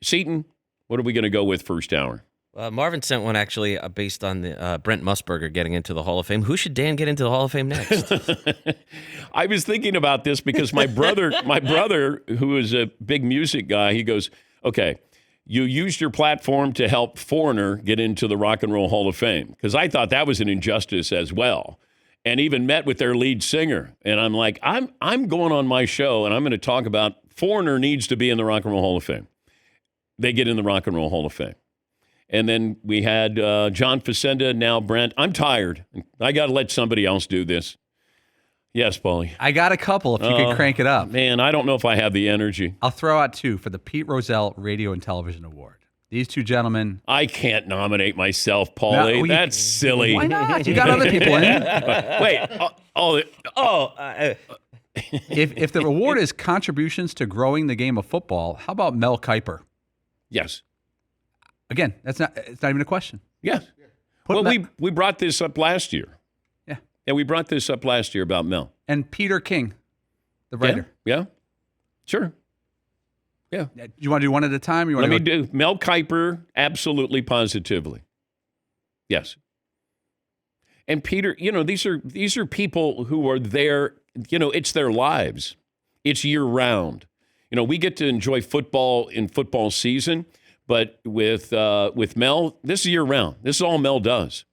Seton, what are we going to go with first hour? Marvin sent one actually based on the Brent Musberger getting into the Hall of Fame. Who should Dan get into the Hall of Fame next? I was thinking about this because my brother, who is a big music guy, he goes, okay, you used your platform to help Foreigner get into the Rock and Roll Hall of Fame, because I thought that was an injustice as well, and even met with their lead singer. And I'm like, I'm going on my show, and I'm going to talk about Foreigner needs to be in the Rock and Roll Hall of Fame. They get in the Rock and Roll Hall of Fame. And then we had John Facenda, now Brent. I'm tired. I got to let somebody else do this. Yes, Paulie. I got a couple if you could crank it up. Man, I don't know if I have the energy. I'll throw out two for the Pete Rozelle Radio and Television Award. These two gentlemen. I can't nominate myself, Paulie. No, that's silly. Why not? You got other people in. Wait. If the award is contributions to growing the game of football, how about Mel Kiper? Yes. Again, it's not even a question. Yes. Well, we brought this up last year. Yeah, we brought this up last year about Mel. And Peter King, the writer. Yeah. Sure. Yeah. Do you want to do one at a time? Let me do Mel Kiper, absolutely, positively. Yes. And Peter, these are people who are there, it's their lives. It's year round. We get to enjoy football in football season, but with Mel, this is year round. This is all Mel does.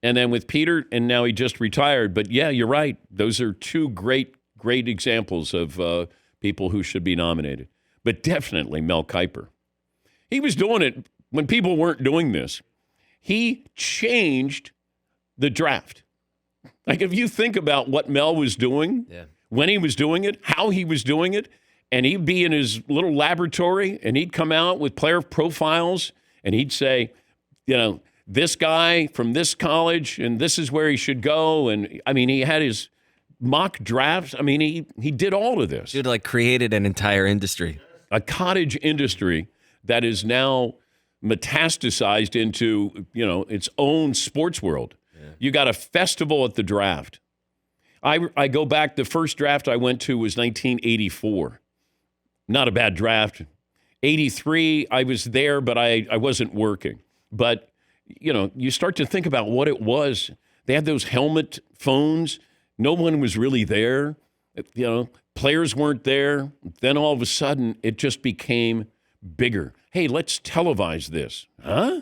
And then with Peter, and now he just retired. But yeah, you're right. Those are two great examples of people who should be nominated. But definitely Mel Kiper. He was doing it when people weren't doing this. He changed the draft. Like, if you think about what Mel was doing, when he was doing it, how he was doing it, and he'd be in his little laboratory, and he'd come out with player profiles, and he'd say, this guy from this college, and this is where he should go. And, he had his mock drafts. He did all of this. Dude, created an entire industry. A cottage industry that is now metastasized into, its own sports world. Yeah. You got a festival at the draft. I go back, the first draft I went to was 1984. Not a bad draft. 83, I was there, but I wasn't working. But, you start to think about what it was. They had those helmet phones. No one was really there. Players weren't there. Then all of a sudden, it just became bigger. Hey, let's televise this. Huh?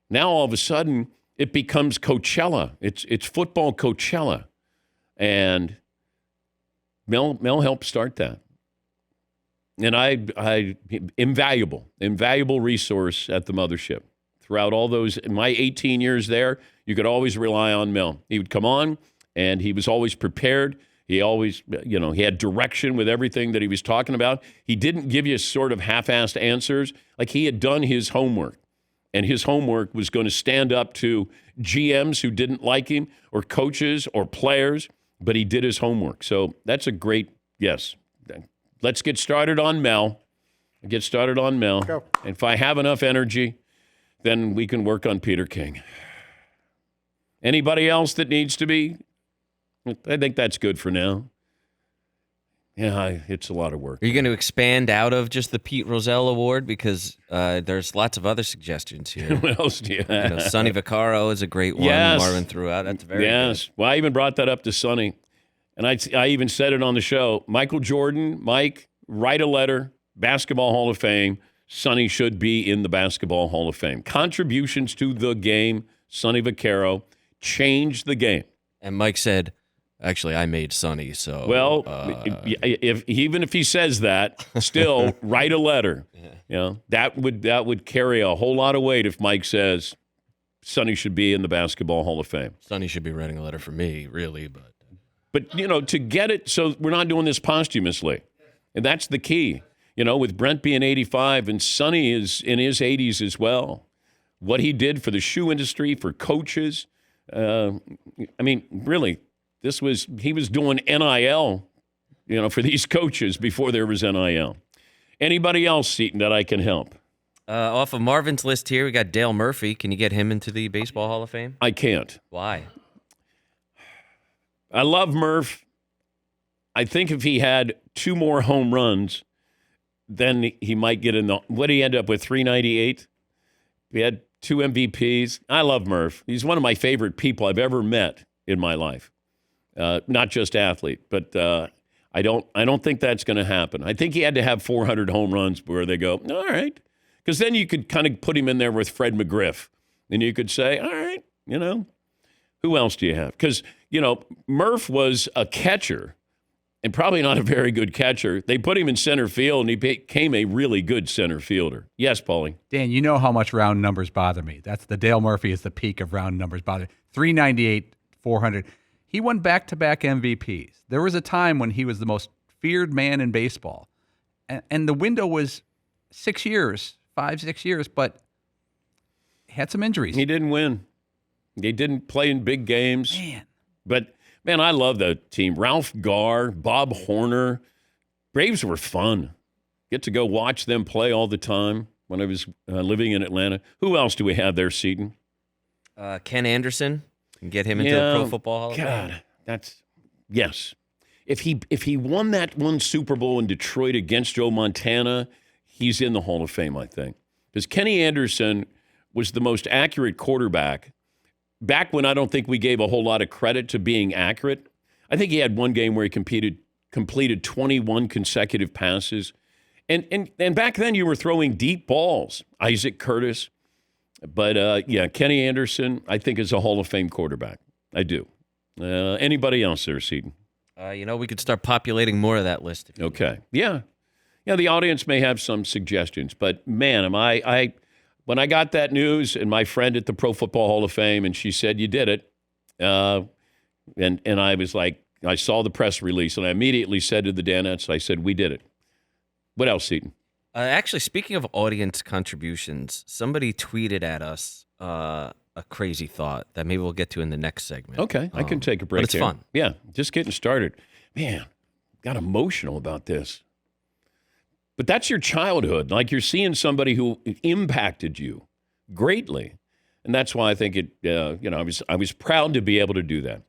Now all of a sudden, it becomes Coachella. It's football Coachella. And Mel helped start that. And I invaluable resource at the mothership. Throughout all those, in my 18 years there, you could always rely on Mel. He would come on, and he was always prepared. He always, he had direction with everything that he was talking about. He didn't give you sort of half-assed answers. Like, he had done his homework, and his homework was going to stand up to GMs who didn't like him, or coaches or players, but he did his homework. So that's a great yes. Let's get started on Mel. Go. And if I have enough energy, then we can work on Peter King. Anybody else that needs to be? I think that's good for now. Yeah, it's a lot of work. Are you going to expand out of just the Pete Rozelle Award? Because there's lots of other suggestions here. What else do you have? Sonny Vaccaro is a great one. Yes. Marvin threw out. That's very good. Well, I even brought that up to Sonny. And I even said it on the show. Michael Jordan, Mike, write a letter, Basketball Hall of Fame. Sonny should be in the Basketball Hall of Fame. Contributions to the game, Sonny Vaccaro, changed the game. And Mike said, actually, I made Sonny, so... Well, even if he says that, still, write a letter. Yeah. That would carry a whole lot of weight if Mike says Sonny should be in the Basketball Hall of Fame. Sonny should be writing a letter for me, really, but... But, to get it, so we're not doing this posthumously. And that's the key. With Brent being 85 and Sonny is in his 80s as well. What he did for the shoe industry, for coaches. Really, he was doing NIL, for these coaches before there was NIL. Anybody else, Seton, that I can help? Off of Marvin's list here, we got Dale Murphy. Can you get him into the Baseball Hall of Fame? I can't. Why? I love Murph. I think if he had 2 more home runs, then he might get in the. What did he end up with? 398. He had 2 MVPs. I love Murph. He's one of my favorite people I've ever met in my life. Not just athlete, but I don't think that's going to happen. I think he had to have 400 home runs where they go, all right. Because then you could kind of put him in there with Fred McGriff. And you could say, all right, who else do you have? Because, Murph was a catcher and probably not a very good catcher. They put him in center field, and he became a really good center fielder. Yes, Paulie. Dan, you know how much round numbers bother me. That's the Dale Murphy is the peak of round numbers bother. 398, 400. He won back-to-back MVPs. There was a time when he was the most feared man in baseball. And the window was 6 years, 5-6 years, but he had some injuries. He didn't win. He didn't play in big games. But, man, I love the team. Ralph Garr, Bob Horner. Braves were fun. Get to go watch them play all the time when I was living in Atlanta. Who else do we have there, Seton? Ken Anderson. And get him into the Pro Football Hall of Fame. God, yes. If he won that one Super Bowl in Detroit against Joe Montana, he's in the Hall of Fame, I think. Because Kenny Anderson was the most accurate quarterback back when I don't think we gave a whole lot of credit to being accurate. I think he had one game where he completed 21 consecutive passes. And back then you were throwing deep balls. Isaac Curtis. But, Kenny Anderson, I think, is a Hall of Fame quarterback. I do. Anybody else there, Seton? We could start populating more of that list. Okay. Yeah. Yeah, the audience may have some suggestions. But, man, when I got that news and my friend at the Pro Football Hall of Fame, and she said, you did it, and I was like, I saw the press release, and I immediately said to the Danettes, I said, we did it. What else, Seton? Actually, speaking of audience contributions, somebody tweeted at us a crazy thought that maybe we'll get to in the next segment. Okay, I can take a break. But it's here. fun. Yeah, just getting started. Man, got emotional about this. But that's your childhood. Like you're seeing somebody who impacted you greatly. And that's why I think I was proud to be able to do that.